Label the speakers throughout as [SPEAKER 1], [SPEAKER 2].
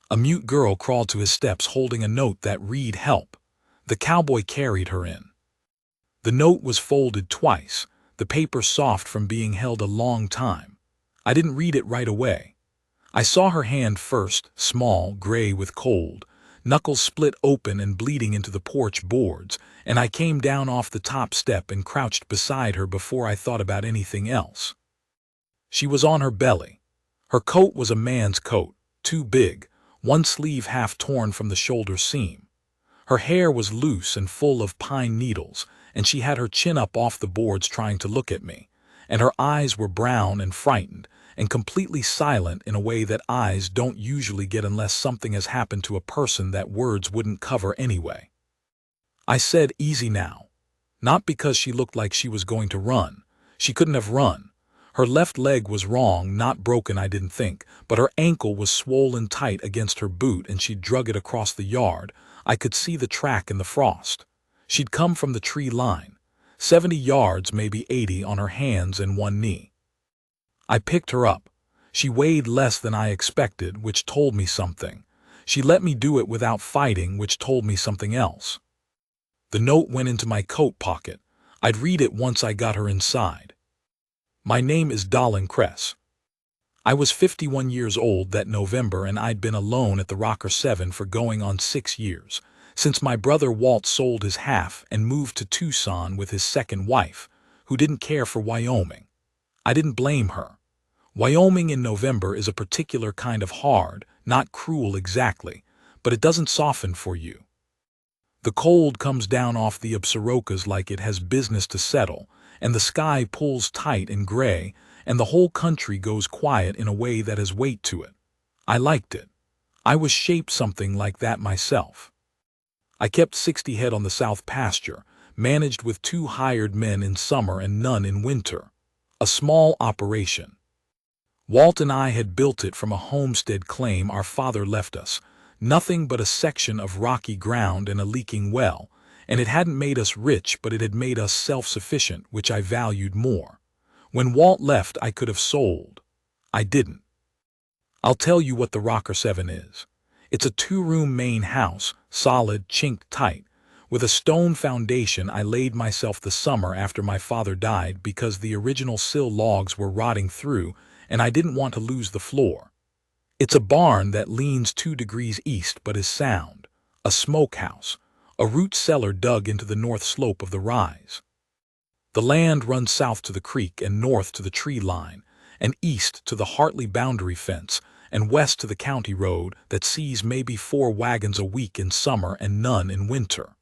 [SPEAKER 1] A mute girl crawled to his steps holding a note that read help. The cowboy carried her in. The note was folded twice, the paper soft from being held a long time. I didn't read it right away. I saw her hand first, small, gray with cold, knuckles split open and bleeding into the porch boards, and I came down off the top step and crouched beside her before I thought about anything else. She was on her belly. Her coat was a man's coat, too big, one sleeve half torn from the shoulder seam. Her hair was loose and full of pine needles, and she had her chin up off the boards trying to look at me, and her eyes were brown and frightened, and completely silent in a way that eyes don't usually get unless something has happened to a person that words wouldn't cover anyway. I said, "Easy now." Not because she looked like she was going to run. She couldn't have run. Her left leg was wrong, not broken I didn't think, but her ankle was swollen tight against her boot and she'd drug it across the yard. I could see the track in the frost. She'd come from the tree line. 70 yards, maybe 80, on her hands and one knee. I picked her up. She weighed less than I expected, which told me something. She let me do it without fighting, which told me something else. The note went into my coat pocket. I'd read it once I got her inside. My name is Dallin Kress. I was 51 years old that November and I'd been alone at the Rocker 7 for going on 6 years, since my brother Walt sold his half and moved to Tucson with his second wife, who didn't care for Wyoming. I didn't blame her. Wyoming in November is a particular kind of hard, not cruel exactly, but it doesn't soften for you. The cold comes down off the Absarokas like it has business to settle, and the sky pulls tight and gray, and the whole country goes quiet in a way that has weight to it. I liked it. I was shaped something like that myself. I kept 60 head on the south pasture, managed with 2 hired men in summer and none in winter. A small operation. Walt and I had built it from a homestead claim our father left us, nothing but a section of rocky ground and a leaking well, and it hadn't made us rich, but it had made us self-sufficient, which I valued more. When Walt left, I could have sold. I didn't. I'll tell you what the Rocker 7 is. It's a 2-room main house, solid, chinked tight. With a stone foundation I laid myself the summer after my father died because the original sill logs were rotting through and I didn't want to lose the floor. It's a barn that leans 2 degrees east but is sound, a smokehouse, a root cellar dug into the north slope of the rise. The land runs south to the creek and north to the tree line, and east to the Hartley boundary fence, and west to the county road that sees maybe 4 wagons a week in summer and none in winter.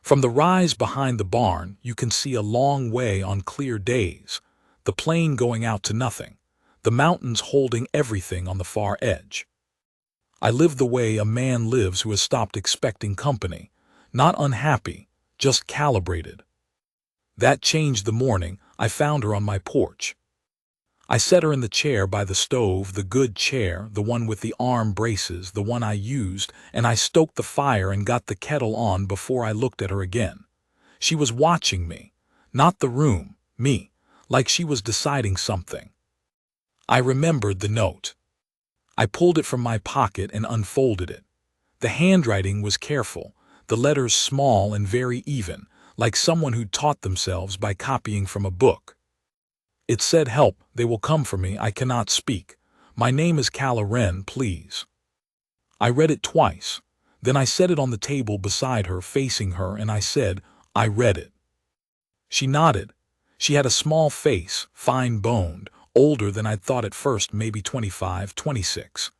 [SPEAKER 1] From the rise behind the barn, you can see a long way on clear days, the plain going out to nothing, the mountains holding everything on the far edge. I lived the way a man lives who has stopped expecting company, not unhappy, just calibrated. That changed the morning I found her on my porch. I set her in the chair by the stove, the good chair, the one with the arm braces, the one I used, and I stoked the fire and got the kettle on before I looked at her again. She was watching me, not the room, me, like she was deciding something. I remembered the note. I pulled it from my pocket and unfolded it. The handwriting was careful, the letters small and very even, like someone who'd taught themselves by copying from a book. It said, "Help, they will come for me, I cannot speak. My name is Caloren, please." I read it twice. Then I set it on the table beside her, facing her, and I said, "I read it." She nodded. She had a small face, fine-boned, older than I'd thought at first, maybe 25, 26.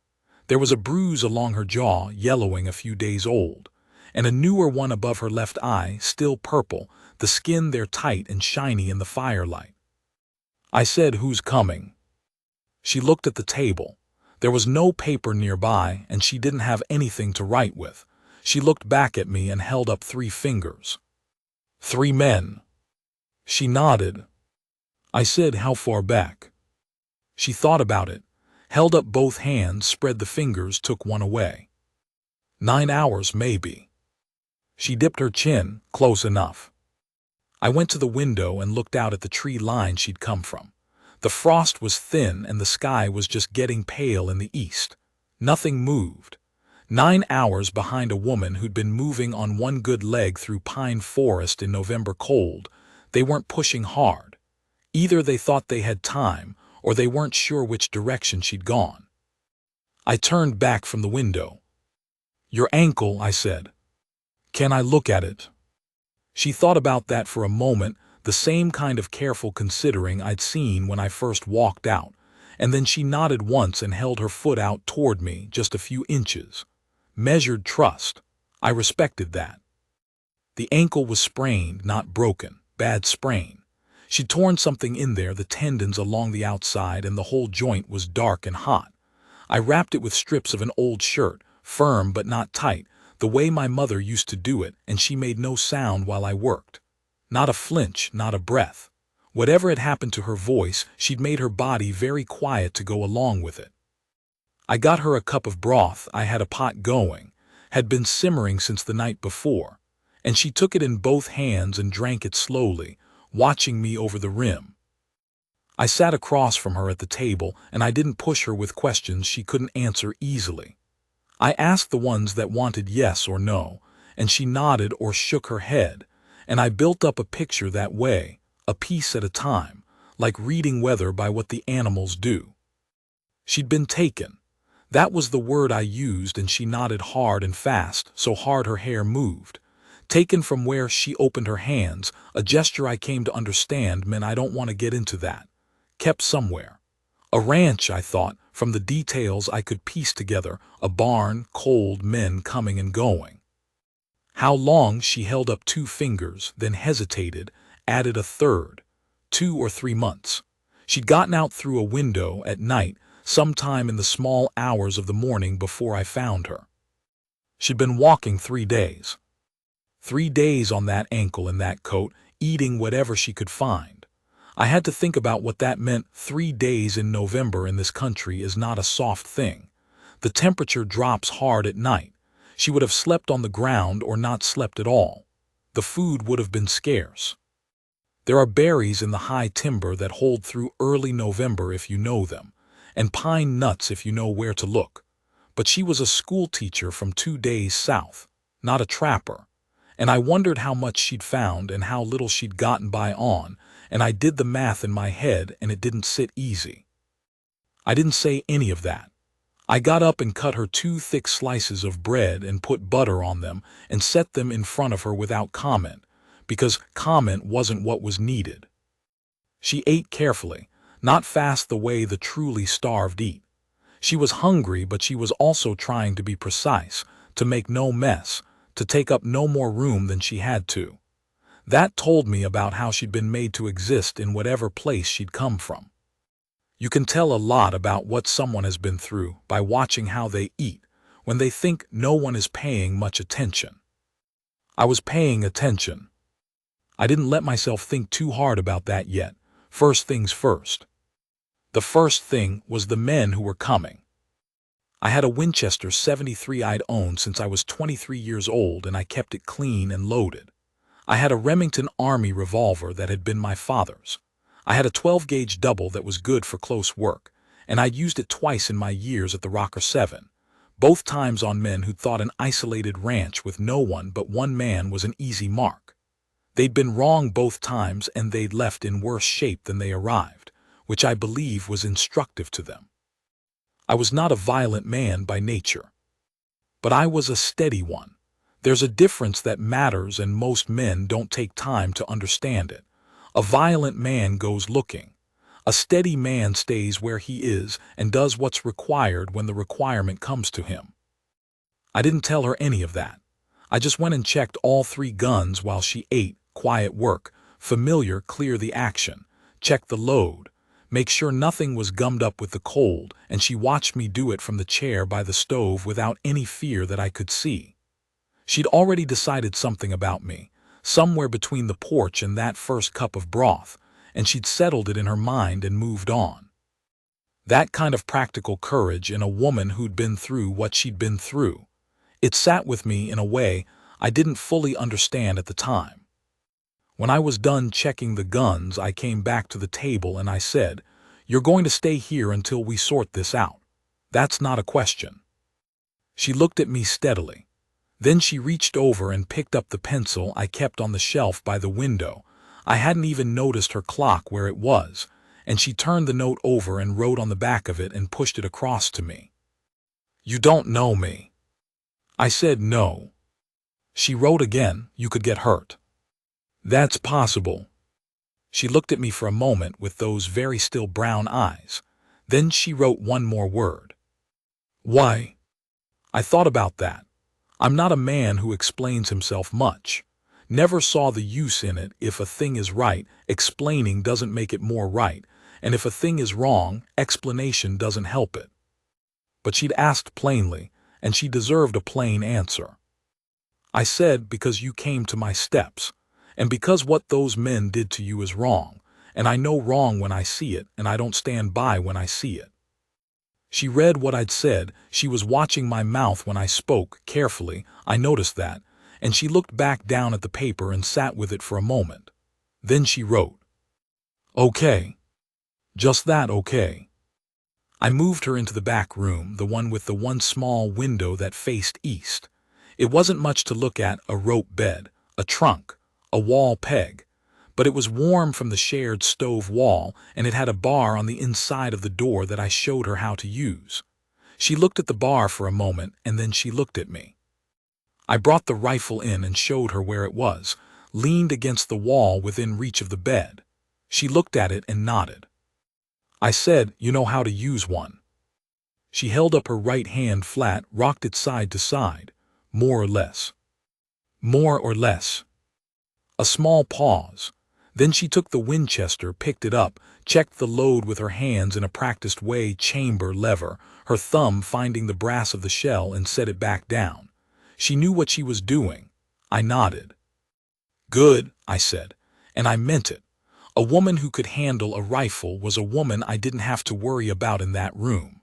[SPEAKER 1] There was a bruise along her jaw, yellowing, a few days old, and a newer one above her left eye, still purple, the skin there tight and shiny in the firelight. I said, "Who's coming?" She looked at the table. There was no paper nearby, and she didn't have anything to write with. She looked back at me and held up 3 fingers. 3 men. She nodded. I said, "How far back?" She thought about it, held up both hands, spread the fingers, took one away. 9 hours, maybe. She dipped her chin, close enough. I went to the window and looked out at the tree line she'd come from. The frost was thin and the sky was just getting pale in the east. Nothing moved. 9 hours behind a woman who'd been moving on one good leg through pine forest in November cold. They weren't pushing hard. Either they thought they had time, or they weren't sure which direction she'd gone. I turned back from the window. "Your ankle," I said. "Can I look at it?" She thought about that for a moment, the same kind of careful considering I'd seen when I first walked out, and then she nodded once and held her foot out toward me just a few inches. Measured trust. I respected that. The ankle was sprained, not broken. Bad sprain. She'd torn something in there, the tendons along the outside, and the whole joint was dark and hot. I wrapped it with strips of an old shirt, firm but not tight, the way my mother used to do it, and she made no sound while I worked. Not a flinch, not a breath. Whatever had happened to her voice, she'd made her body very quiet to go along with it. I got her a cup of broth. I had a pot going, had been simmering since the night before, and she took it in both hands and drank it slowly, watching me over the rim. I sat across from her at the table, and I didn't push her with questions she couldn't answer easily. I asked the ones that wanted yes or no, and she nodded or shook her head, and I built up a picture that way, a piece at a time, like reading weather by what the animals do. She'd been taken. That was the word I used, and she nodded hard and fast, so hard her hair moved. Taken from where she opened her hands, a gesture I came to understand meant I don't want to get into that. Kept somewhere. A ranch, I thought, from the details I could piece together, a barn, cold, men coming and going. How long? She held up 2 fingers, then hesitated, added a third. 2 or 3 months. She'd gotten out through a window at night, sometime in the small hours of the morning before I found her. She'd been walking 3 days. 3 days on that ankle in that coat, eating whatever she could find. I had to think about what that meant. 3 days in November in this country is not a soft thing. The temperature drops hard at night. She would have slept on the ground or not slept at all. The food would have been scarce. There are berries in the high timber that hold through early November if you know them, and pine nuts if you know where to look. But she was a school teacher from 2 days south, not a trapper. And I wondered how much she'd found and how little she'd gotten by on, and I did the math in my head, and it didn't sit easy. I didn't say any of that. I got up and cut her 2 thick slices of bread and put butter on them and set them in front of her without comment, because comment wasn't what was needed. She ate carefully, not fast the way the truly starved eat. She was hungry, but she was also trying to be precise, to make no mess, to take up no more room than she had to. That told me about how she'd been made to exist in whatever place she'd come from. You can tell a lot about what someone has been through by watching how they eat when they think no one is paying much attention. I was paying attention. I didn't let myself think too hard about that yet. First things first. The first thing was the men who were coming. I had a Winchester 73 I'd owned since I was 23 years old, and I kept it clean and loaded. I had a Remington Army revolver that had been my father's. I had a 12-gauge double that was good for close work, and I'd used it twice in my years at the Rocker 7, both times on men who'd thought an isolated ranch with no one but one man was an easy mark. They'd been wrong both times, and they'd left in worse shape than they arrived, which I believe was instructive to them. I was not a violent man by nature, but I was a steady one. There's a difference that matters, and most men don't take time to understand it. A violent man goes looking. A steady man stays where he is and does what's required when the requirement comes to him. I didn't tell her any of that. I just went and checked all 3 guns while she ate. Quiet work, familiar, clear the action, check the load, make sure nothing was gummed up with the cold, and she watched me do it from the chair by the stove without any fear that I could see. She'd already decided something about me, somewhere between the porch and that first cup of broth, and she'd settled it in her mind and moved on. That kind of practical courage in a woman who'd been through what she'd been through. It sat with me in a way I didn't fully understand at the time. When I was done checking the guns, I came back to the table and I said, "You're going to stay here until we sort this out. That's not a question." She looked at me steadily. Then she reached over and picked up the pencil I kept on the shelf by the window. I hadn't even noticed her clock where it was, and she turned the note over and wrote on the back of it and pushed it across to me. "You don't know me." I said no. She wrote again, "You could get hurt." "That's possible." She looked at me for a moment with those very still brown eyes. Then she wrote one more word. "Why?" I thought about that. I'm not a man who explains himself much. Never saw the use in it. If a thing is right, explaining doesn't make it more right, and if a thing is wrong, explanation doesn't help it. But she'd asked plainly, and she deserved a plain answer. I said, "Because you came to my steps, and because what those men did to you is wrong, and I know wrong when I see it, and I don't stand by when I see it." She read what I'd said. She was watching my mouth when I spoke, carefully. I noticed that, and she looked back down at the paper and sat with it for a moment. Then she wrote, "Okay." Just that, okay. I moved her into the back room, the one with the one small window that faced east. It wasn't much to look at, a rope bed, a trunk, a wall peg, but it was warm from the shared stove wall, and it had a bar on the inside of the door that I showed her how to use. She looked at the bar for a moment, and then she looked at me. I brought the rifle in and showed her where it was, leaned against the wall within reach of the bed. She looked at it and nodded. I said, "You know how to use one." She held up her right hand flat, rocked it side to side. "More or less." "More or less." A small pause. Then she took the Winchester, picked it up, checked the load with her hands in a practiced way, chamber, lever, her thumb finding the brass of the shell, and set it back down. She knew what she was doing. I nodded. "Good," I said, and I meant it. A woman who could handle a rifle was a woman I didn't have to worry about in that room.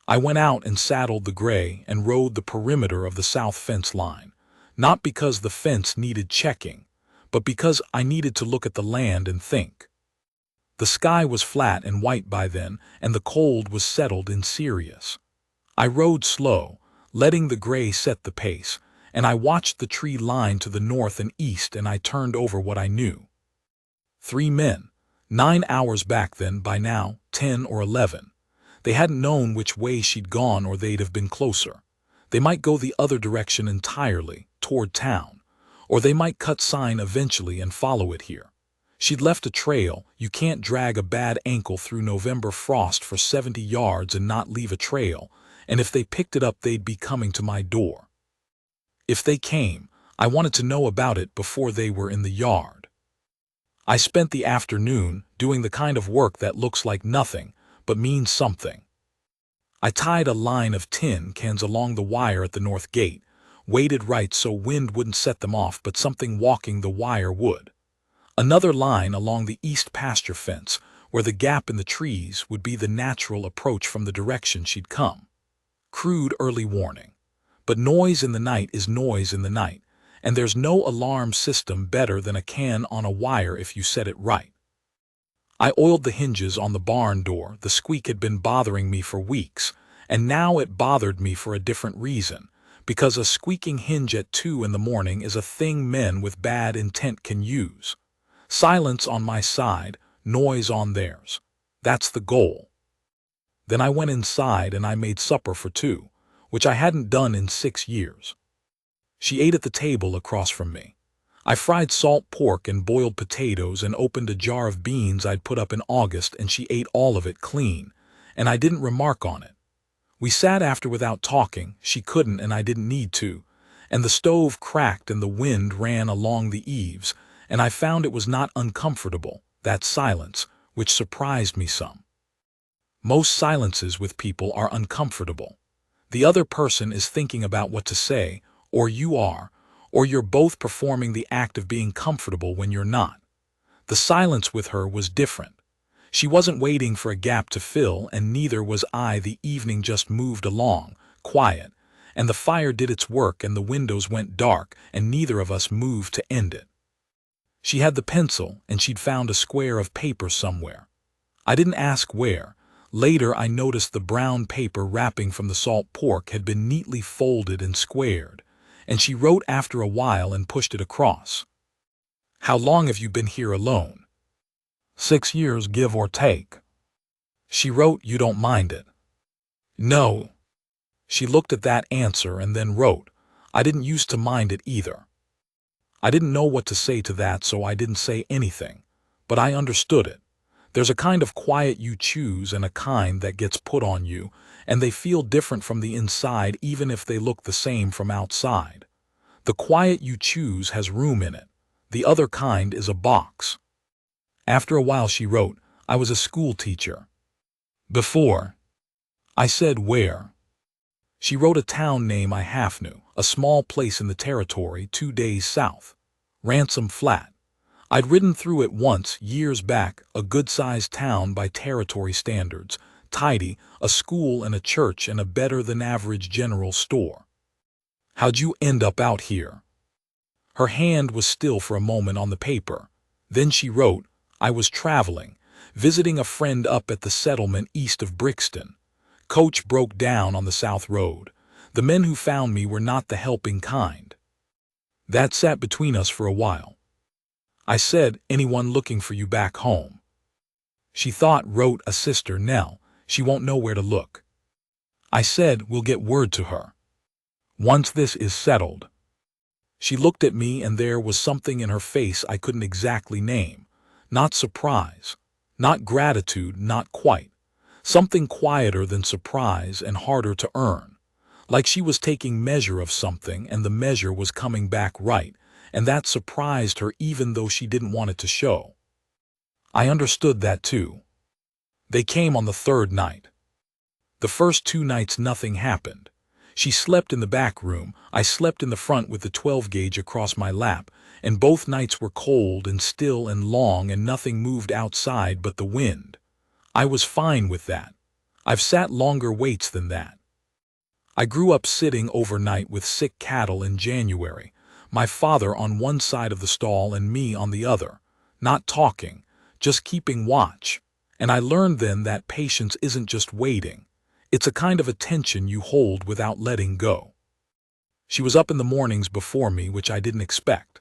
[SPEAKER 1] I went out and saddled the gray and rode the perimeter of the south fence line, not because the fence needed checking, but because I needed to look at the land and think. The sky was flat and white by then, and the cold was settled in serious. I rode slow, letting the gray set the pace, and I watched the tree line to the north and east, and I turned over what I knew. 3 men, 9 hours back then, by now 10 or 11. They hadn't known which way she'd gone, or they'd have been closer. They might go the other direction entirely, toward town. Or they might cut sign eventually and follow it here. She'd left a trail. You can't drag a bad ankle through November frost for 70 yards and not leave a trail, and if they picked it up they'd be coming to my door. If they came, I wanted to know about it before they were in the yard. I spent the afternoon doing the kind of work that looks like nothing, but means something. I tied a line of tin cans along the wire at the north gate, weighted right so wind wouldn't set them off, but something walking the wire would. Another line along the east pasture fence, where the gap in the trees would be the natural approach from the direction she'd come. Crude early warning. But noise in the night is noise in the night, and there's no alarm system better than a can on a wire if you set it right. I oiled the hinges on the barn door. The squeak had been bothering me for weeks, and now it bothered me for a different reason. Because a squeaking hinge at 2 in the morning is a thing men with bad intent can use. Silence on my side, noise on theirs. That's the goal. Then I went inside and I made supper for 2, which I hadn't done in 6 years. She ate at the table across from me. I fried salt pork and boiled potatoes and opened a jar of beans I'd put up in August, and she ate all of it clean, and I didn't remark on it. We sat after without talking. She couldn't and I didn't need to, and the stove cracked and the wind ran along the eaves, and I found it was not uncomfortable, that silence, which surprised me some. Most silences with people are uncomfortable. The other person is thinking about what to say, or you are, or you're both performing the act of being comfortable when you're not. The silence with her was different. She wasn't waiting for a gap to fill, and neither was I. The evening just moved along, quiet, and the fire did its work and the windows went dark, and neither of us moved to end it. She had the pencil, and she'd found a square of paper somewhere. I didn't ask where. Later, I noticed the brown paper wrapping from the salt pork had been neatly folded and squared, and she wrote after a while and pushed it across. "How long have you been here alone?" "6 years, give or take." She wrote, "You don't mind it?" "No." She looked at that answer and then wrote, "I didn't used to mind it either." I didn't know what to say to that, so I didn't say anything, but I understood it. There's a kind of quiet you choose and a kind that gets put on you, and they feel different from the inside even if they look the same from outside. The quiet you choose has room in it. The other kind is a box. After a while she wrote, "I was a school teacher before." I said, "Where?" She wrote a town name I half knew, a small place in the territory 2 days south. Ransom Flat. I'd ridden through it once, years back, a good-sized town by territory standards, tidy, a school and a church and a better-than-average general store. "How'd you end up out here?" Her hand was still for a moment on the paper. Then she wrote, "I was traveling, visiting a friend up at the settlement east of Brixton. Coach broke down on the South Road. The men who found me were not the helping kind." That sat between us for a while. I said, "Anyone looking for you back home?" She thought, wrote, "A sister, Nell. She won't know where to look." I said, "We'll get word to her once this is settled." She looked at me and there was something in her face I couldn't exactly name. Not surprise, not gratitude, not quite. Something quieter than surprise and harder to earn. Like she was taking measure of something and the measure was coming back right, and that surprised her even though she didn't want it to show. I understood that too. They came on the 3rd night. The first 2 nights nothing happened. She slept in the back room, I slept in the front with the 12-gauge across my lap, and both nights were cold and still and long and nothing moved outside but the wind. I was fine with that. I've sat longer waits than that. I grew up sitting overnight with sick cattle in January, my father on one side of the stall and me on the other, not talking, just keeping watch. And I learned then that patience isn't just waiting. It's a kind of attention you hold without letting go. She was up in the mornings before me, which I didn't expect.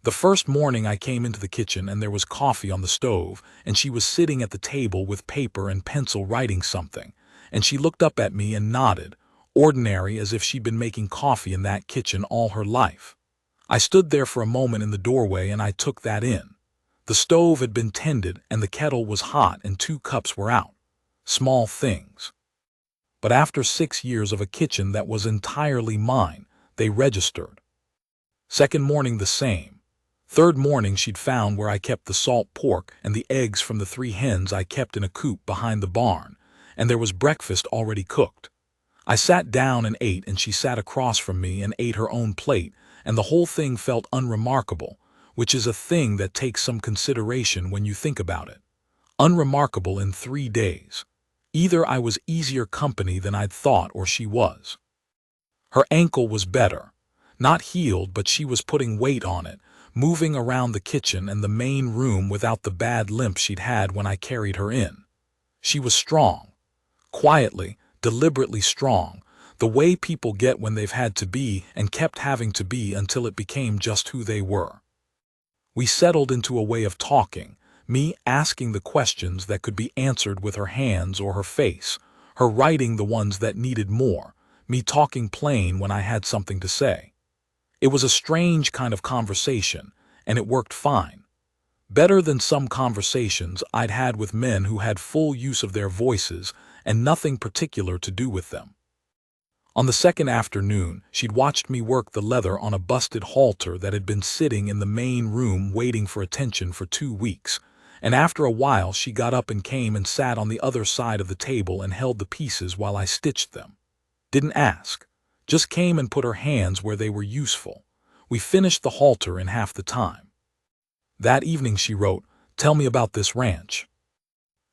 [SPEAKER 1] The first morning I came into the kitchen and there was coffee on the stove, and she was sitting at the table with paper and pencil writing something, and she looked up at me and nodded, ordinary as if she'd been making coffee in that kitchen all her life. I stood there for a moment in the doorway and I took that in. The stove had been tended and the kettle was hot and 2 cups were out. Small things. But after 6 years of a kitchen that was entirely mine, they registered. Second morning the same. Third morning she'd found where I kept the salt pork and the eggs from the 3 hens I kept in a coop behind the barn, and there was breakfast already cooked. I sat down and ate, and she sat across from me and ate her own plate, and the whole thing felt unremarkable, which is a thing that takes some consideration when you think about it. Unremarkable in 3 days. Either I was easier company than I'd thought or she was. Her ankle was better. Not healed, but she was putting weight on it, moving around the kitchen and the main room without the bad limp she'd had when I carried her in. She was strong. Quietly, deliberately strong, the way people get when they've had to be and kept having to be until it became just who they were. We settled into a way of talking, me asking the questions that could be answered with her hands or her face, her writing the ones that needed more, me talking plain when I had something to say. It was a strange kind of conversation, and it worked fine. Better than some conversations I'd had with men who had full use of their voices and nothing particular to do with them. On the second afternoon, she'd watched me work the leather on a busted halter that had been sitting in the main room waiting for attention for 2 weeks, and after a while she got up and came and sat on the other side of the table and held the pieces while I stitched them. Didn't ask. Just came and put her hands where they were useful. We finished the halter in half the time. That evening she wrote, "Tell me about this ranch."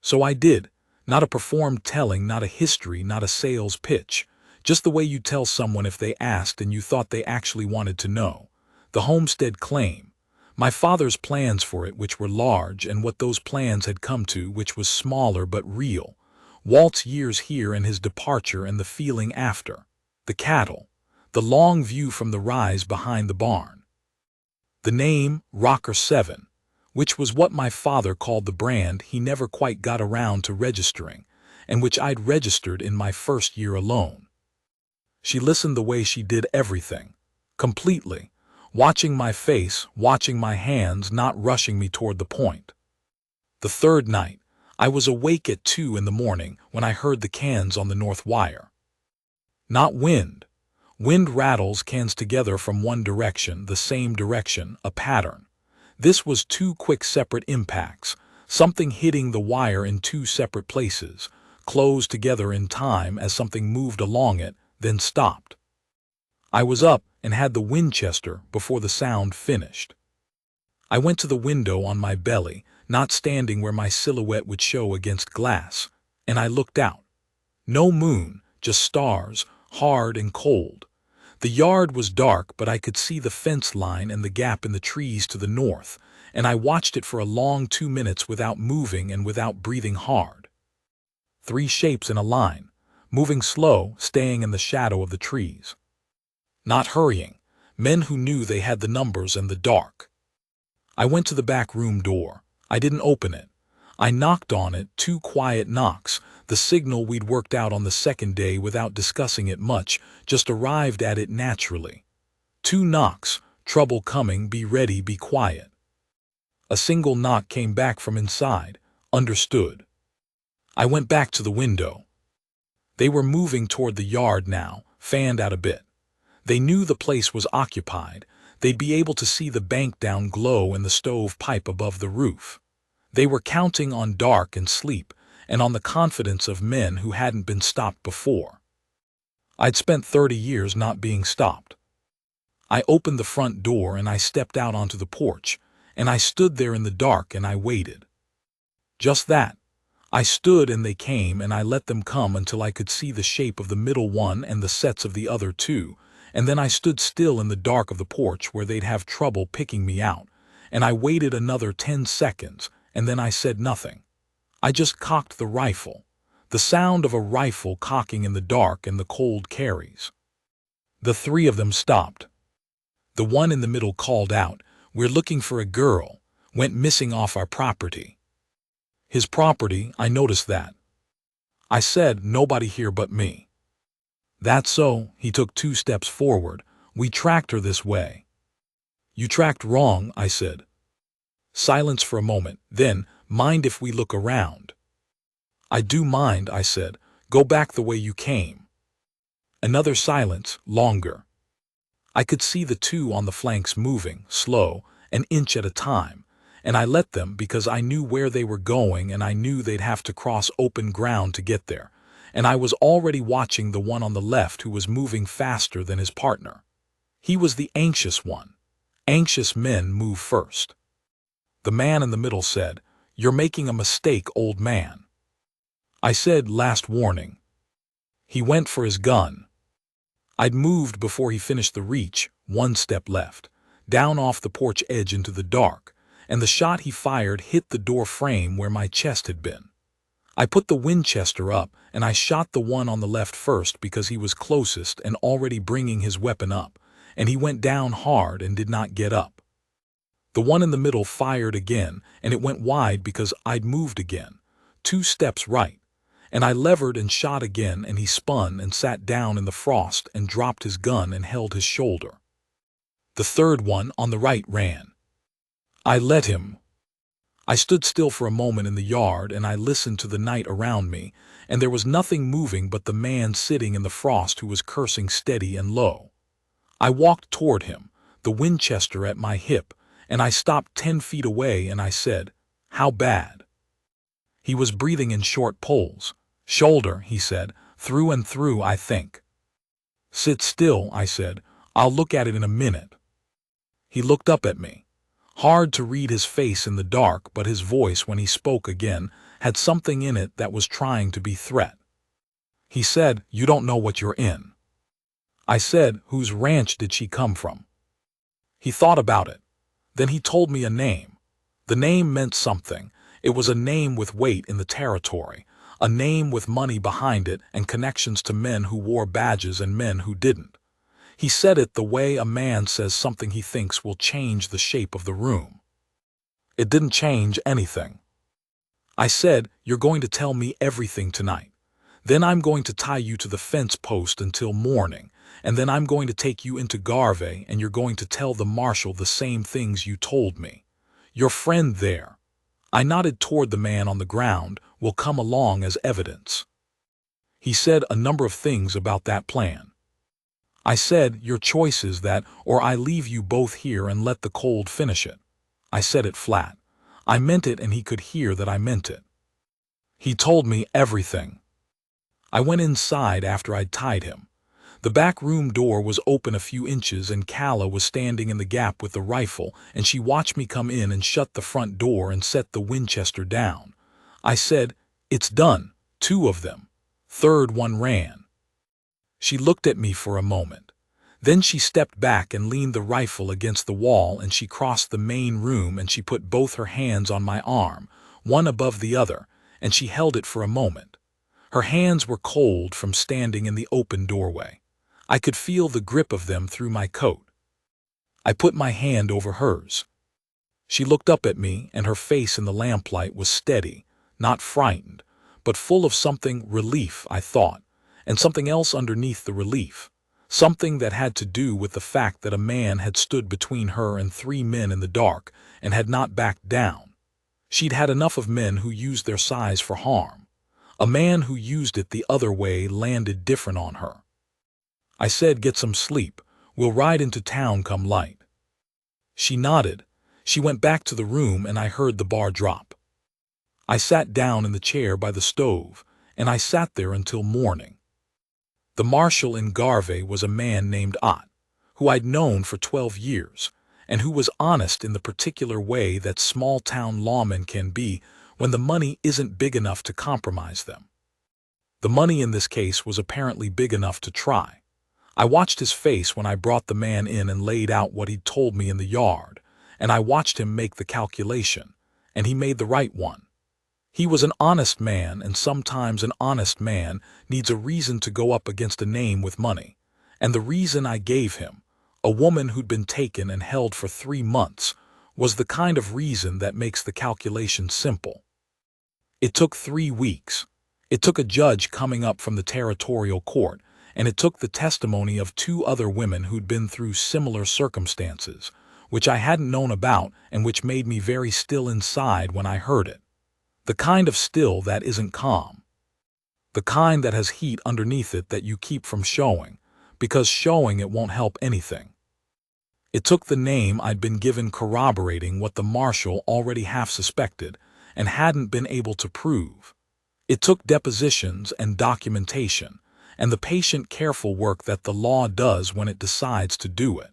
[SPEAKER 1] So I did. Not a performed telling, not a history, not a sales pitch. Just the way you tell someone if they asked and you thought they actually wanted to know. The homestead claim. My father's plans for it, which were large, and what those plans had come to, which was smaller but real. Walt's years here and his departure and the feeling after. The cattle. The long view from the rise behind the barn. The name, Rocker 7, which was what my father called the brand he never quite got around to registering, and which I'd registered in my first year alone. She listened the way she did everything, completely, watching my face, watching my hands, not rushing me toward the point. The third night, I was awake at 2 in the morning when I heard the cans on the north wire. Not wind. Wind rattles cans together from one direction, the same direction, a pattern. This was 2 quick separate impacts, something hitting the wire in 2 separate places, closed together in time as something moved along it, then stopped. I was up and had the Winchester before the sound finished. I went to the window on my belly, not standing where my silhouette would show against glass, and I looked out. No moon, just stars, hard and cold. The yard was dark, but I could see the fence line and the gap in the trees to the north, and I watched it for a long 2 minutes without moving and without breathing hard. 3 shapes in a line, moving slow, staying in the shadow of the trees. Not hurrying, men who knew they had the numbers and the dark. I went to the back room door. I didn't open it. I knocked on it, 2 quiet knocks, the signal we'd worked out on the second day without discussing it much, just arrived at it naturally. 2 knocks, trouble coming, be ready, be quiet. A single knock came back from inside, understood. I went back to the window. They were moving toward the yard now, fanned out a bit. They knew the place was occupied. They'd be able to see the bank down glow and the stove pipe above the roof. They were counting on dark and sleep, and on the confidence of men who hadn't been stopped before. I'd spent 30 years not being stopped. I opened the front door and I stepped out onto the porch, and I stood there in the dark and I waited. Just that. I stood and they came, and I let them come until I could see the shape of the middle one and the sets of the other 2, and then I stood still in the dark of the porch where they'd have trouble picking me out, and I waited another 10 seconds, and then I said nothing. I just cocked the rifle, the sound of a rifle cocking in the dark and the cold carries. The 3 of them stopped. The one in the middle called out, "We're looking for a girl, went missing off our property." His property, I noticed that. I said, "Nobody here but me." "That's so," he took 2 steps forward. "We tracked her this way." "You tracked wrong," I said. Silence for a moment, then, "Mind if we look around?" "I do mind," I said. "Go back the way you came." Another silence, longer. I could see the 2 on the flanks moving, slow, an inch at a time, and I let them because I knew where they were going and I knew they'd have to cross open ground to get there, and I was already watching the one on the left who was moving faster than his partner. He was the anxious one. Anxious men move first. The man in the middle said, "You're making a mistake, old man." I said, "Last warning." He went for his gun. I'd moved before he finished the reach, 1 step left, down off the porch edge into the dark, and the shot he fired hit the door frame where my chest had been. I put the Winchester up, and I shot the one on the left first because he was closest and already bringing his weapon up, and he went down hard and did not get up. The one in the middle fired again, and it went wide because I'd moved again, 2 steps right, and I levered and shot again, and he spun and sat down in the frost and dropped his gun and held his shoulder. The third one on the right ran. I let him. I stood still for a moment in the yard and I listened to the night around me, and there was nothing moving but the man sitting in the frost who was cursing steady and low. I walked toward him, the Winchester at my hip, and I stopped 10 feet away and I said, "How bad?" He was breathing in short pulls. "Shoulder," he said, "through and through, I think." "Sit still," I said. "I'll look at it in a minute." He looked up at me. Hard to read his face in the dark, but his voice, when he spoke again, had something in it that was trying to be threat. He said, "You don't know what you're in." I said, "Whose ranch did she come from?" He thought about it. Then he told me a name. The name meant something. It was a name with weight in the territory. a name with money behind it and connections to men who wore badges and men who didn't. He said it the way a man says something he thinks will change the shape of the room. It didn't change anything. I said, "You're going to tell me everything tonight. Then I'm going to tie you to the fence post until morning, and then I'm going to take you into Garvey and you're going to tell the marshal the same things you told me. Your friend there," I nodded toward the man on the ground, "will come along as evidence." He said a number of things about that plan. I said, "Your choice is that, or I leave you both here and let the cold finish it." I said it flat. I meant it, and he could hear that I meant it. He told me everything. I went inside after I'd tied him. The back room door was open a few inches and Calla was standing in the gap with the rifle, and she watched me come in and shut the front door and set the Winchester down. I said, "It's done, 2 of them. Third one ran." She looked at me for a moment. Then she stepped back and leaned the rifle against the wall, and she crossed the main room and she put both her hands on my arm, one above the other, and she held it for a moment. Her hands were cold from standing in the open doorway. I could feel the grip of them through my coat. I put my hand over hers. She looked up at me, and her face in the lamplight was steady, not frightened, but full of something, relief, I thought, and something else underneath the relief, something that had to do with the fact that a man had stood between her and 3 men in the dark and had not backed down. She'd had enough of men who used their size for harm. A man who used it the other way landed different on her. I said, "Get some sleep. We'll ride into town come light." She nodded. She went back to the room and I heard the bar drop. I sat down in the chair by the stove, and I sat there until morning. The marshal in Garvey was a man named Ott, who I'd known for 12 years, and who was honest in the particular way that small-town lawmen can be when the money isn't big enough to compromise them. The money in this case was apparently big enough to try. I watched his face when I brought the man in and laid out what he'd told me in the yard, and I watched him make the calculation, and he made the right one. He was an honest man, and sometimes an honest man needs a reason to go up against a name with money, and the reason I gave him, a woman who'd been taken and held for 3 months, was the kind of reason that makes the calculation simple. It took 3 weeks. It took a judge coming up from the territorial court, and it took the testimony of 2 other women who'd been through similar circumstances, which I hadn't known about and which made me very still inside when I heard it. The kind of still that isn't calm. The kind that has heat underneath it that you keep from showing, because showing it won't help anything. It took the name I'd been given corroborating what the marshal already half suspected and hadn't been able to prove. It took depositions and documentation, and the patient, careful work that the law does when it decides to do it.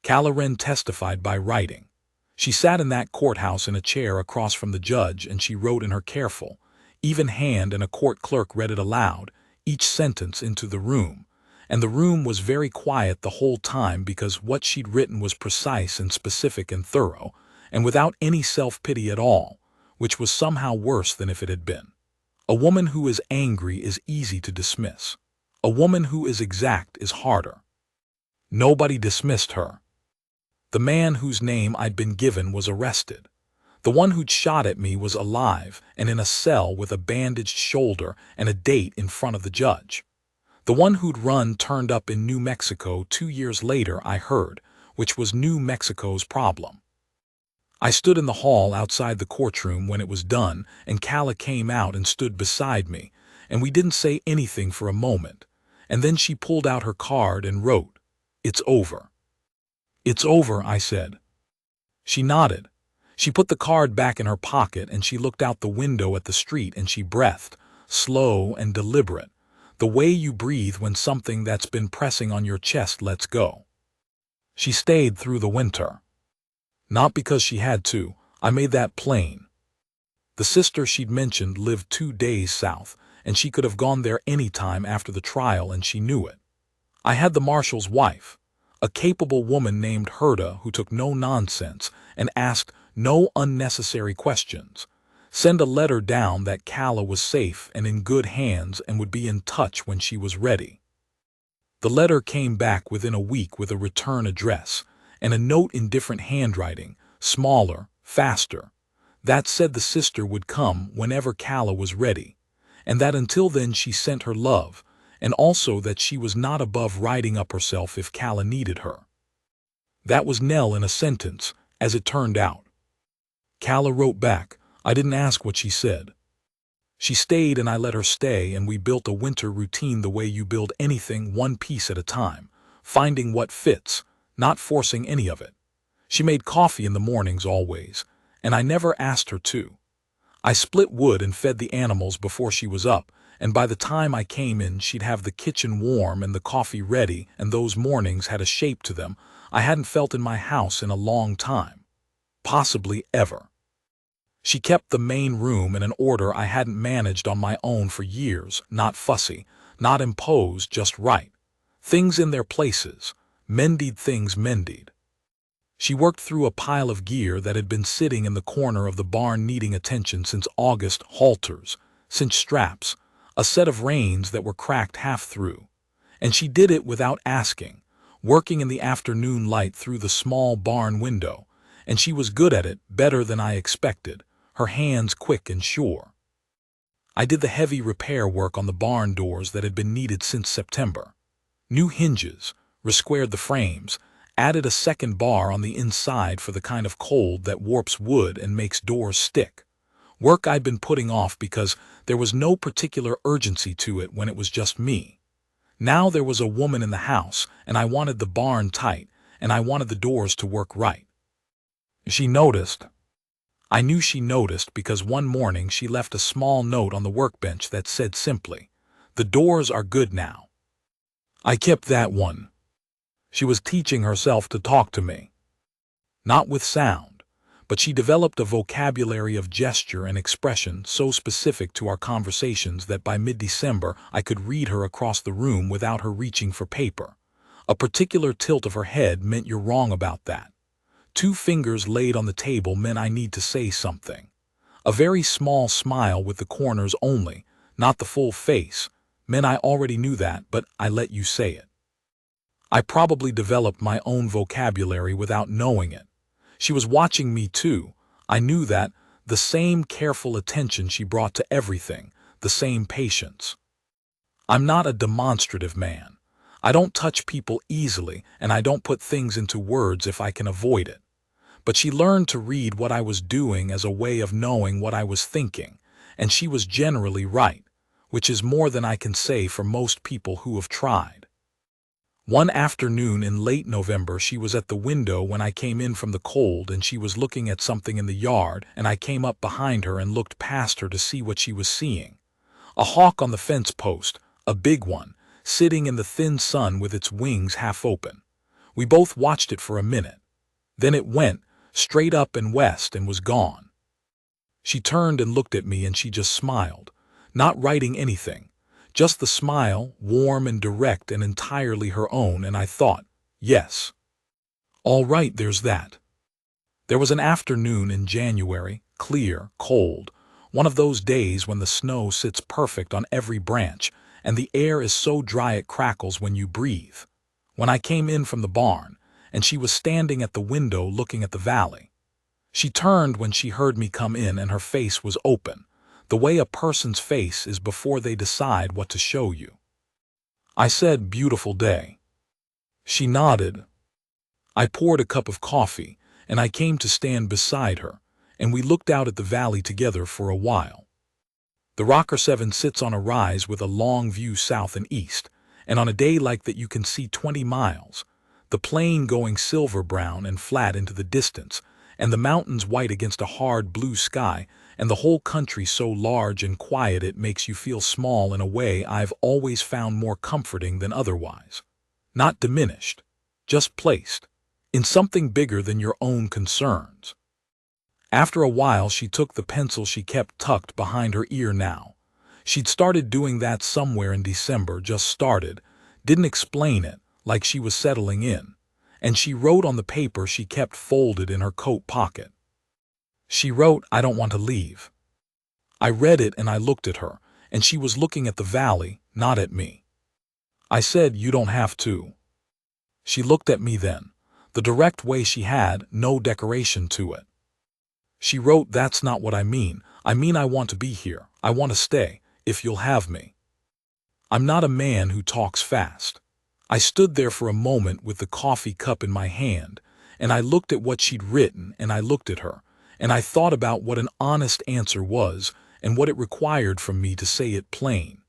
[SPEAKER 1] Calla testified by writing. She sat in that courthouse in a chair across from the judge, and she wrote in her careful, even hand, and a court clerk read it aloud, each sentence into the room, and the room was very quiet the whole time because what she'd written was precise and specific and thorough, and without any self-pity at all, which was somehow worse than if it had been. A woman who is angry is easy to dismiss. A woman who is exact is harder. Nobody dismissed her. The man whose name I'd been given was arrested. The one who'd shot at me was alive and in a cell with a bandaged shoulder and a date in front of the judge. The one who'd run turned up in New Mexico 2 years later, I heard, which was New Mexico's problem. I stood in the hall outside the courtroom when it was done, and Calla came out and stood beside me, and we didn't say anything for a moment, and then she pulled out her card and wrote, "It's over." "It's over," I said. She nodded. She put the card back in her pocket and she looked out the window at the street and she breathed, slow and deliberate, the way you breathe when something that's been pressing on your chest lets go. She stayed through the winter. Not because she had to, I made that plain. The sister she'd mentioned lived 2 days south, and she could have gone there any time after the trial, and she knew it. I had the marshal's wife, a capable woman named Herda who took no nonsense and asked no unnecessary questions, Send a letter down that Calla was safe and in good hands and would be in touch when she was ready. The letter came back within a week with a return address and a note in different handwriting, smaller, faster, that said the sister would come whenever Calla was ready, and that until then she sent her love, and also that she was not above writing up herself if Calla needed her. That was Nell in a sentence, as it turned out. Calla wrote back, I didn't ask what she said. She stayed and I let her stay, and we built a winter routine the way you build anything, one piece at a time, finding what fits, not forcing any of it. She made coffee in the mornings always, and I never asked her to. I split wood and fed the animals before she was up, and by the time I came in she'd have the kitchen warm and the coffee ready, and those mornings had a shape to them I hadn't felt in my house in a long time. Possibly ever. She kept the main room in an order I hadn't managed on my own for years, not fussy, not imposed, just right. Things in their places, mended things mended. She worked through a pile of gear that had been sitting in the corner of the barn needing attention since August, halters, cinch straps, a set of reins that were cracked half through. And she did it without asking, working in the afternoon light through the small barn window, and she was good at it, better than I expected, her hands quick and sure. I did the heavy repair work on the barn doors that had been needed since September. New hinges, resquared the frames, added a second bar on the inside for the kind of cold that warps wood and makes doors stick. Work I'd been putting off because there was no particular urgency to it when it was just me. Now there was a woman in the house, and I wanted the barn tight, and I wanted the doors to work right. She noticed. I knew she noticed because one morning she left a small note on the workbench that said simply, "The doors are good now." I kept that one. She was teaching herself to talk to me. Not with sound, but she developed a vocabulary of gesture and expression so specific to our conversations that by mid-December I could read her across the room without her reaching for paper. A particular tilt of her head meant you're wrong about that. 2 fingers laid on the table meant I need to say something. A very small smile with the corners only, not the full face, meant I already knew that, but I let you say it. I probably developed my own vocabulary without knowing it. She was watching me too. I knew that, the same careful attention she brought to everything, the same patience. I'm not a demonstrative man. I don't touch people easily, and I don't put things into words if I can avoid it. But she learned to read what I was doing as a way of knowing what I was thinking, and she was generally right, which is more than I can say for most people who have tried. One afternoon in late November she was at the window when I came in from the cold, and she was looking at something in the yard, and I came up behind her and looked past her to see what she was seeing. A hawk on the fence post, a big one, sitting in the thin sun with its wings half open. We both watched it for a minute. Then it went, straight up and west, and was gone. She turned and looked at me and she just smiled, not writing anything. Just the smile, warm and direct and entirely her own, and I thought, yes. All right, there's that. There was an afternoon in January, clear, cold, one of those days when the snow sits perfect on every branch and the air is so dry it crackles when you breathe. When I came in from the barn, and she was standing at the window looking at the valley. She turned when she heard me come in and her face was open, the way a person's face is before they decide what to show you. I said, "Beautiful day." She nodded. I poured a cup of coffee, and I came to stand beside her, and we looked out at the valley together for a while. The Rocker 7 sits on a rise with a long view south and east, and on a day like that you can see 20 miles, the plain going silver-brown and flat into the distance, and the mountains white against a hard blue sky, and the whole country so large and quiet it makes you feel small in a way I've always found more comforting than otherwise. Not diminished, just placed, in something bigger than your own concerns. After a while she took the pencil she kept tucked behind her ear now. She'd started doing that somewhere in December, just started, didn't explain it, like she was settling in, and she wrote on the paper she kept folded in her coat pocket. She wrote, "I don't want to leave." I read it and I looked at her, and she was looking at the valley, not at me. I said, "You don't have to." She looked at me then, the direct way she had, no decoration to it. She wrote, "That's not what I mean. I mean I want to be here. I want to stay, if you'll have me." I'm not a man who talks fast. I stood there for a moment with the coffee cup in my hand, and I looked at what she'd written, and I looked at her, and I thought about what an honest answer was and what it required from me to say it plain.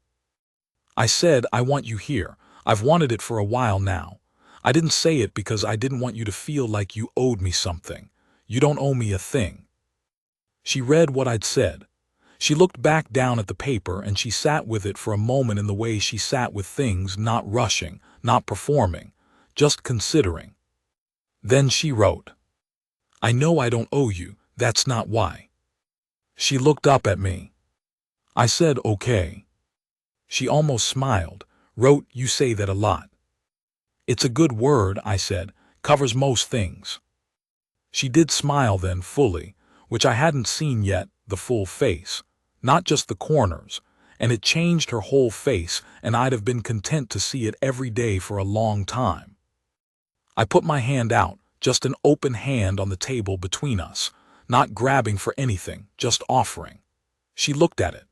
[SPEAKER 1] I said, "I want you here. I've wanted it for a while now. I didn't say it because I didn't want you to feel like you owed me something. You don't owe me a thing." She read what I'd said. She looked back down at the paper and she sat with it for a moment in the way she sat with things, not rushing, not performing, just considering. Then she wrote, "I know I don't owe you, that's not why." She looked up at me. I said, "Okay." She almost smiled, wrote, "You say that a lot." "It's a good word," I said, "covers most things." She did smile then, fully, which I hadn't seen yet, the full face, not just the corners, and it changed her whole face, and I'd have been content to see it every day for a long time. I put my hand out, just an open hand on the table between us, not grabbing for anything, just offering. She looked at it.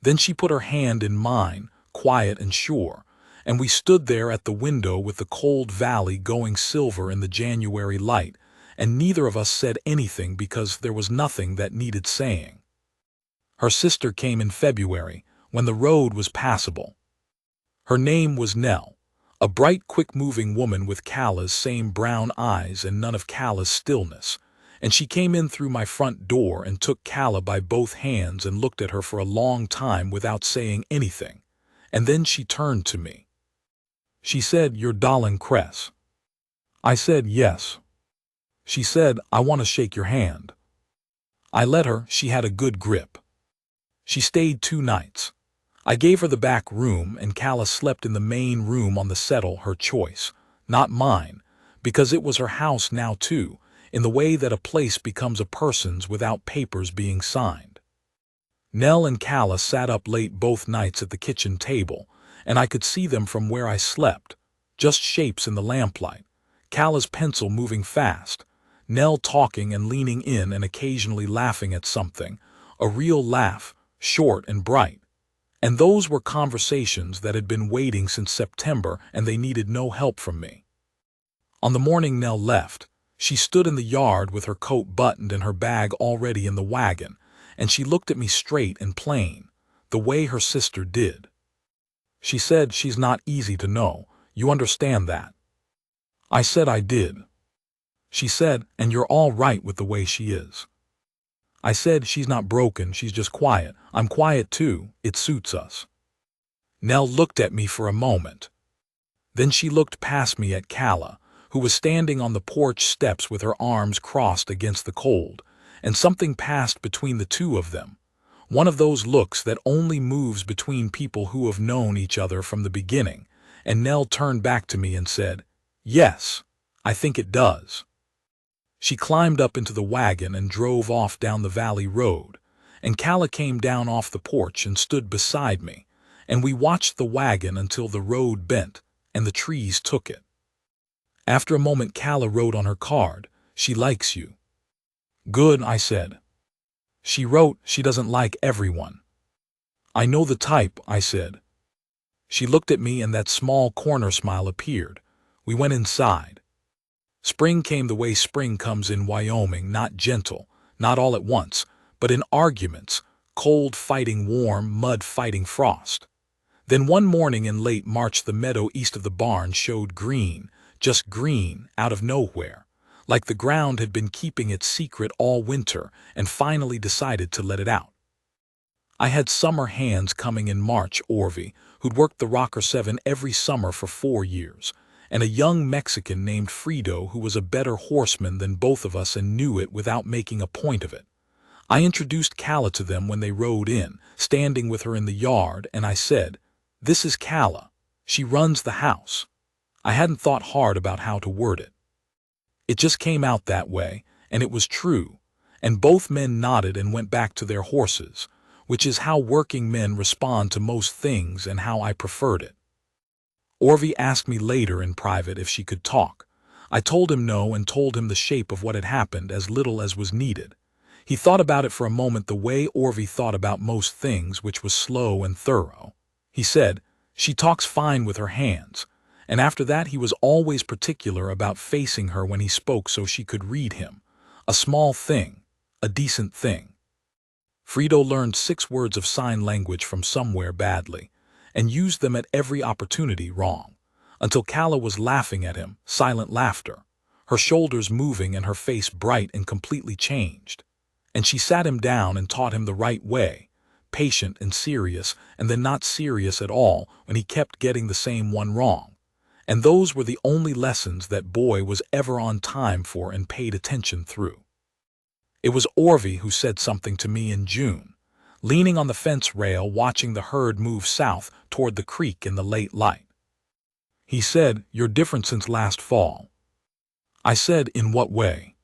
[SPEAKER 1] Then she put her hand in mine, quiet and sure, and we stood there at the window with the cold valley going silver in the January light, and neither of us said anything because there was nothing that needed saying. Her sister came in February, when the road was passable. Her name was Nell, a bright, quick-moving woman with Calla's same brown eyes and none of Calla's stillness, and she came in through my front door and took Calla by both hands and looked at her for a long time without saying anything, and then she turned to me. She said, "You're Darlin' Cress." I said, "Yes." She said, "I want to shake your hand." I let her. She had a good grip. She stayed 2 nights. I gave her the back room, and Calla slept in the main room on the settle, her choice, not mine, because it was her house now too, in the way that a place becomes a person's without papers being signed. Nell and Calla sat up late both nights at the kitchen table, and I could see them from where I slept, just shapes in the lamplight, Calla's pencil moving fast, Nell talking and leaning in and occasionally laughing at something, a real laugh, short and bright. And those were conversations that had been waiting since September, and they needed no help from me. On the morning Nell left, she stood in the yard with her coat buttoned and her bag already in the wagon, and she looked at me straight and plain, the way her sister did. She said, "She's not easy to know, you understand that?" I said I did. She said, "And you're all right with the way she is." I said, "She's not broken, she's just quiet. I'm quiet too, it suits us." Nell looked at me for a moment. Then she looked past me at Calla, who was standing on the porch steps with her arms crossed against the cold, and something passed between the two of them, one of those looks that only moves between people who have known each other from the beginning, and Nell turned back to me and said, "Yes, I think it does." She climbed up into the wagon and drove off down the valley road, and Calla came down off the porch and stood beside me, and we watched the wagon until the road bent and the trees took it. After a moment Calla wrote on her card, "She likes you." "Good," I said. She wrote, "She doesn't like everyone." "I know the type," I said. She looked at me and that small corner smile appeared. We went inside. Spring came the way spring comes in Wyoming, not gentle, not all at once, but in arguments, cold fighting warm, mud fighting frost. Then one morning in late March the meadow east of the barn showed green, just green, out of nowhere, like the ground had been keeping it secret all winter and finally decided to let it out. I had summer hands coming in March, Orvie, who'd worked the Rocker 7 every summer for 4 years, and a young Mexican named Frido who was a better horseman than both of us and knew it without making a point of it. I introduced Calla to them when they rode in, standing with her in the yard, and I said, "This is Calla. She runs the house." I hadn't thought hard about how to word it. It just came out that way, and it was true, and both men nodded and went back to their horses, which is how working men respond to most things and how I preferred it. Orvie asked me later in private if she could talk. I told him no and told him the shape of what had happened, as little as was needed. He thought about it for a moment the way Orvie thought about most things, which was slow and thorough. He said, "She talks fine with her hands," and after that he was always particular about facing her when he spoke so she could read him. A small thing, a decent thing. Frito learned 6 words of sign language from somewhere badly, and used them at every opportunity wrong, until Calla was laughing at him, silent laughter, her shoulders moving and her face bright and completely changed. And she sat him down and taught him the right way, patient and serious, and then not serious at all when he kept getting the same one wrong. And those were the only lessons that boy was ever on time for and paid attention through. It was Orvie who said something to me in June, leaning on the fence rail watching the herd move south toward the creek in the late light. He said, "You're different since last fall." I said, "In what way?"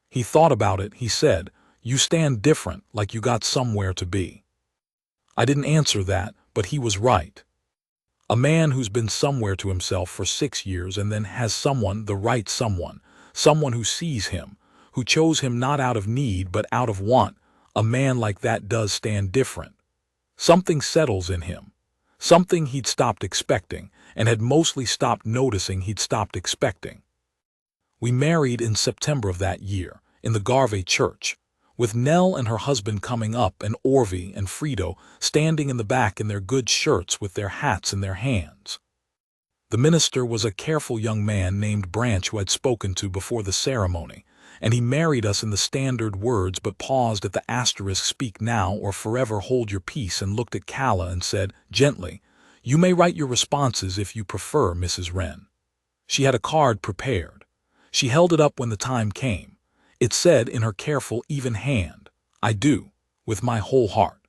[SPEAKER 1] He thought about it. He said, "You stand different, like you got somewhere to be." I didn't answer that, but he was right. A man who's been somewhere to himself for 6 years and then has someone, the right someone, someone who sees him, who chose him not out of need but out of want, a man like that does stand different. Something settles in him. Something he'd stopped expecting, and had mostly stopped noticing he'd stopped expecting. We married in September of that year, in the Garvey church, with Nell and her husband coming up and Orvie and Frito standing in the back in their good shirts with their hats in their hands. The minister was a careful young man named Branch who I'd spoken to before the ceremony, and he married us in the standard words but paused at the asterisk "Speak now or forever hold your peace," and looked at Calla and said, gently, "You may write your responses if you prefer, Mrs. Wren." She had a card prepared. She held it up when the time came. It said in her careful, even hand, "I do, with my whole heart."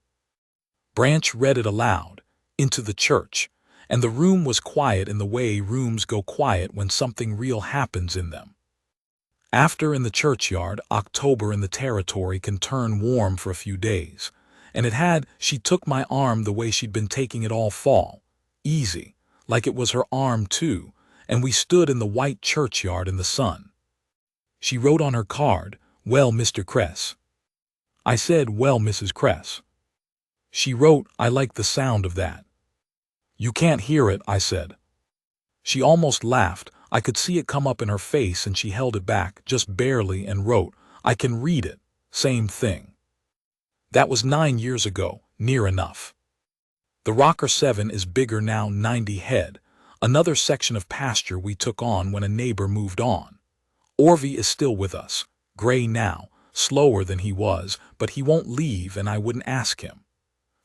[SPEAKER 1] Branch read it aloud, into the church, and the room was quiet in the way rooms go quiet when something real happens in them. After in the churchyard, October in the territory can turn warm for a few days, and it had. She took my arm the way she'd been taking it all fall, easy, like it was her arm too, and we stood in the white churchyard in the sun. She wrote on her card, "Well, Mr. Kress." I said, "Well, Mrs. Kress." She wrote, "I like the sound of that." "You can't hear it," I said. She almost laughed. I could see it come up in her face, and she held it back, just barely, and wrote, "I can read it. Same thing." That was 9 years ago, near enough. The Rocker 7 is bigger now, 90 head, another section of pasture we took on when a neighbor moved on. Orvie is still with us, gray now, slower than he was, but he won't leave and I wouldn't ask him.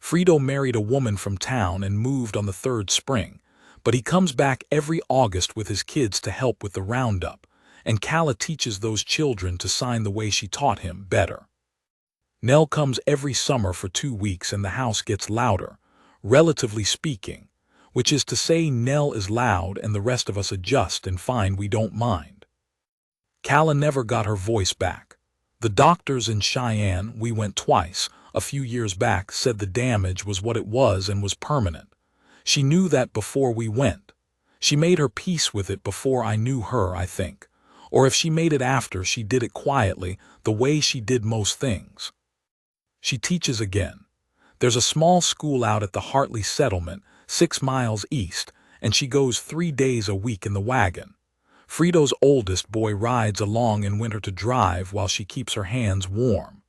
[SPEAKER 1] Frito married a woman from town and moved on the 3rd spring, but he comes back every August with his kids to help with the roundup, and Calla teaches those children to sign the way she taught him better. Nell comes every summer for 2 weeks and the house gets louder, relatively speaking, which is to say Nell is loud and the rest of us adjust and find we don't mind. Calla never got her voice back. The doctors in Cheyenne, we went twice, a few years back, said the damage was what it was and was permanent. She knew that before we went. She made her peace with it before I knew her, I think. Or if she made it after, she did it quietly, the way she did most things. She teaches again. There's a small school out at the Hartley settlement, 6 miles east, and she goes 3 days a week in the wagon. Frito's oldest boy rides along in winter to drive while she keeps her hands warm.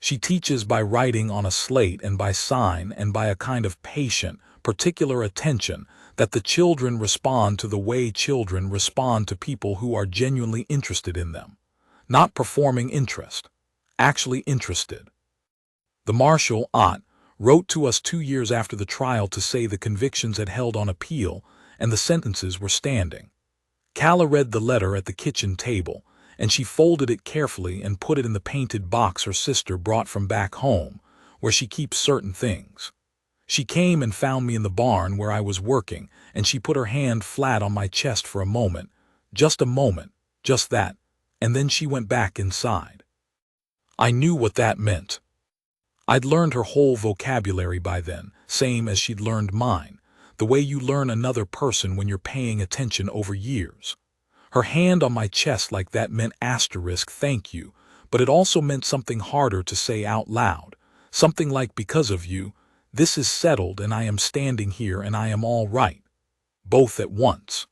[SPEAKER 1] She teaches by writing on a slate and by sign and by a kind of patient, particular attention that the children respond to the way children respond to people who are genuinely interested in them. Not performing interest. Actually interested. The marshal, Ott, wrote to us 2 years after the trial to say the convictions had held on appeal and the sentences were standing. Calla read the letter at the kitchen table, and she folded it carefully and put it in the painted box her sister brought from back home, where she keeps certain things. She came and found me in the barn where I was working, and she put her hand flat on my chest for a moment, just that, and then she went back inside. I knew what that meant. I'd learned her whole vocabulary by then, same as she'd learned mine, the way you learn another person when you're paying attention over years. Her hand on my chest like that meant asterisk thank you, but it also meant something harder to say out loud, something like because of you, this is settled and I am standing here and I am all right, both at once.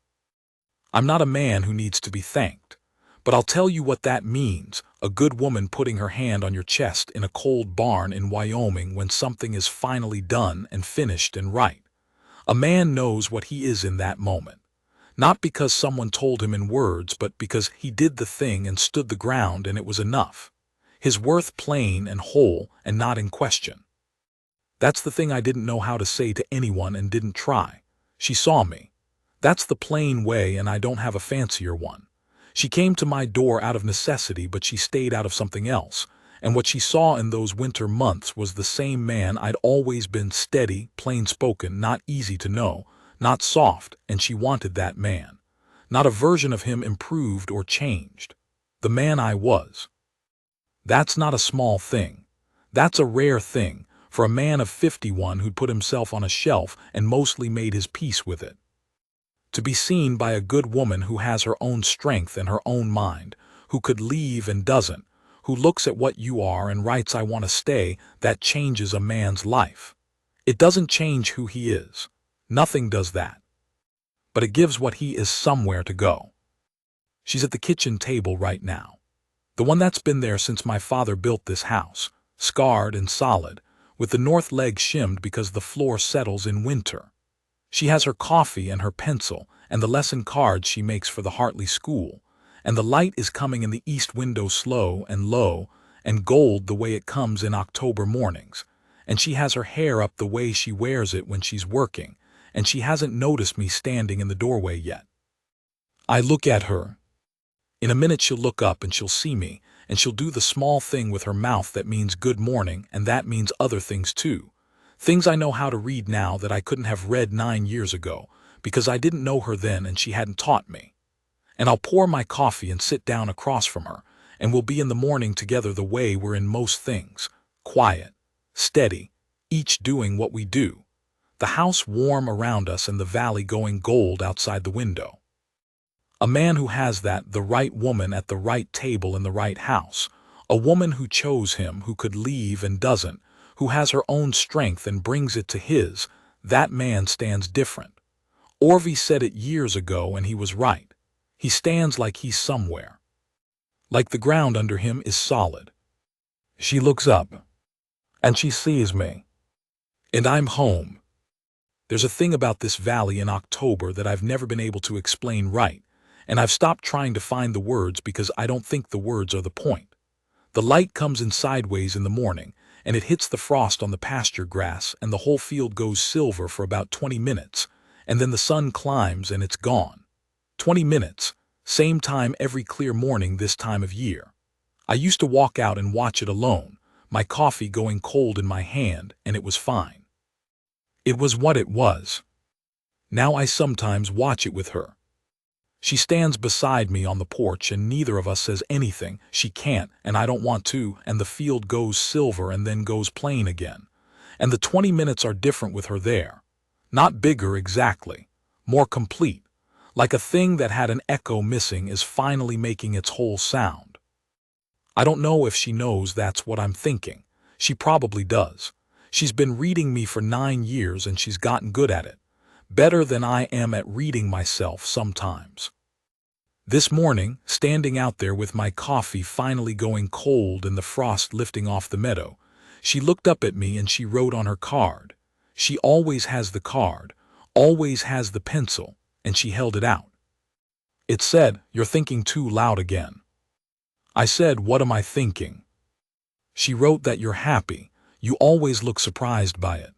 [SPEAKER 1] I'm not a man who needs to be thanked, but I'll tell you what that means, a good woman putting her hand on your chest in a cold barn in Wyoming when something is finally done and finished and right. A man knows what he is in that moment, not because someone told him in words, but because he did the thing and stood the ground and it was enough. His worth plain and whole and not in question. That's the thing I didn't know how to say to anyone and didn't try. She saw me. That's the plain way and I don't have a fancier one. She came to my door out of necessity, but she stayed out of something else, and what she saw in those winter months was the same man I'd always been, steady, plain-spoken, not easy to know, not soft, and she wanted that man. Not a version of him improved or changed. The man I was. That's not a small thing. That's a rare thing, for a man of 51 who'd put himself on a shelf and mostly made his peace with it. To be seen by a good woman who has her own strength and her own mind, who could leave and doesn't, who looks at what you are and writes I want to stay, that changes a man's life. It doesn't change who he is. Nothing does that. But it gives what he is somewhere to go. She's at the kitchen table right now. The one that's been there since my father built this house, scarred and solid, with the north leg shimmed because the floor settles in winter. She has her coffee and her pencil and the lesson cards she makes for the Hartley school, and the light is coming in the east window slow and low and gold the way it comes in October mornings, and she has her hair up the way she wears it when she's working, and she hasn't noticed me standing in the doorway yet. I look at her. In a minute she'll look up and she'll see me, and she'll do the small thing with her mouth that means good morning, and that means other things too. Things I know how to read now that I couldn't have read 9 years ago, because I didn't know her then and she hadn't taught me. And I'll pour my coffee and sit down across from her, and we'll be in the morning together the way we're in most things, quiet, steady, each doing what we do. The house warm around us and the valley going gold outside the window. A man who has that, the right woman at the right table in the right house, a woman who chose him, who could leave and doesn't, who has her own strength and brings it to his, that man stands different. Orvie said it years ago and he was right. He stands like he's somewhere. Like the ground under him is solid. She looks up. And she sees me. And I'm home. There's a thing about this valley in October that I've never been able to explain right, and I've stopped trying to find the words because I don't think the words are the point. The light comes in sideways in the morning, and it hits the frost on the pasture grass, and the whole field goes silver for about 20 minutes, and then the sun climbs and it's gone. 20 minutes, same time every clear morning this time of year. I used to walk out and watch it alone, my coffee going cold in my hand, and it was fine. It was what it was. Now I sometimes watch it with her. She stands beside me on the porch and neither of us says anything. She can't, and I don't want to, and the field goes silver and then goes plain again. And the 20 minutes are different with her there. Not bigger exactly, more complete, like a thing that had an echo missing is finally making its whole sound. I don't know if she knows that's what I'm thinking. She probably does. She's been reading me for 9 years and she's gotten good at it. Better than I am at reading myself sometimes. This morning, standing out there with my coffee finally going cold and the frost lifting off the meadow, she looked up at me and she wrote on her card. She always has the card, always has the pencil, and she held it out. It said, "You're thinking too loud again." I said, "What am I thinking?" She wrote that you're happy, you always look surprised by it.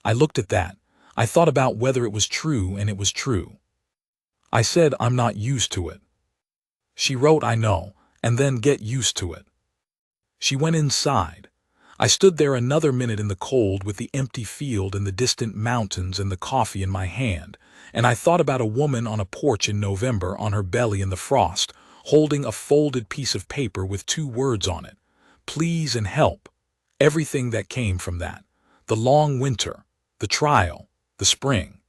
[SPEAKER 1] I looked at that. I thought about whether it was true, and it was true. I said, "I'm not used to it." She wrote, "I know, and then get used to it." She went inside. I stood there another minute in the cold with the empty field and the distant mountains and the coffee in my hand, and I thought about a woman on a porch in November on her belly in the frost, holding a folded piece of paper with 2 words on it, "Please and help," Everything that came from that. The long winter, the trial, the spring.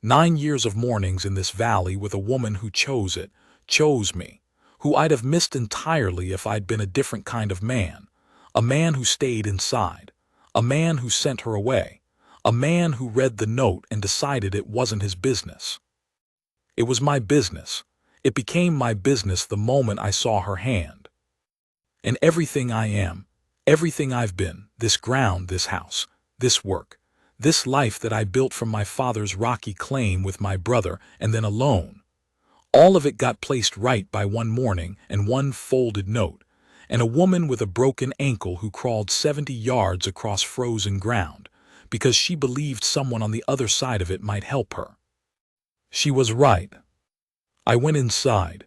[SPEAKER 1] 9 years of mornings in this valley with a woman who chose me, who I'd have missed entirely if I'd been a different kind of man, a man who stayed inside, a man who sent her away, a man who read the note and decided it wasn't his business. It was my business. It became my business the moment I saw her hand. And everything I am, everything I've been, this ground, this house, this work, this life that I built from my father's rocky claim with my brother and then alone, all of it got placed right by one morning and one folded note, and a woman with a broken ankle who crawled 70 yards across frozen ground because she believed someone on the other side of it might help her. She was right. I went inside,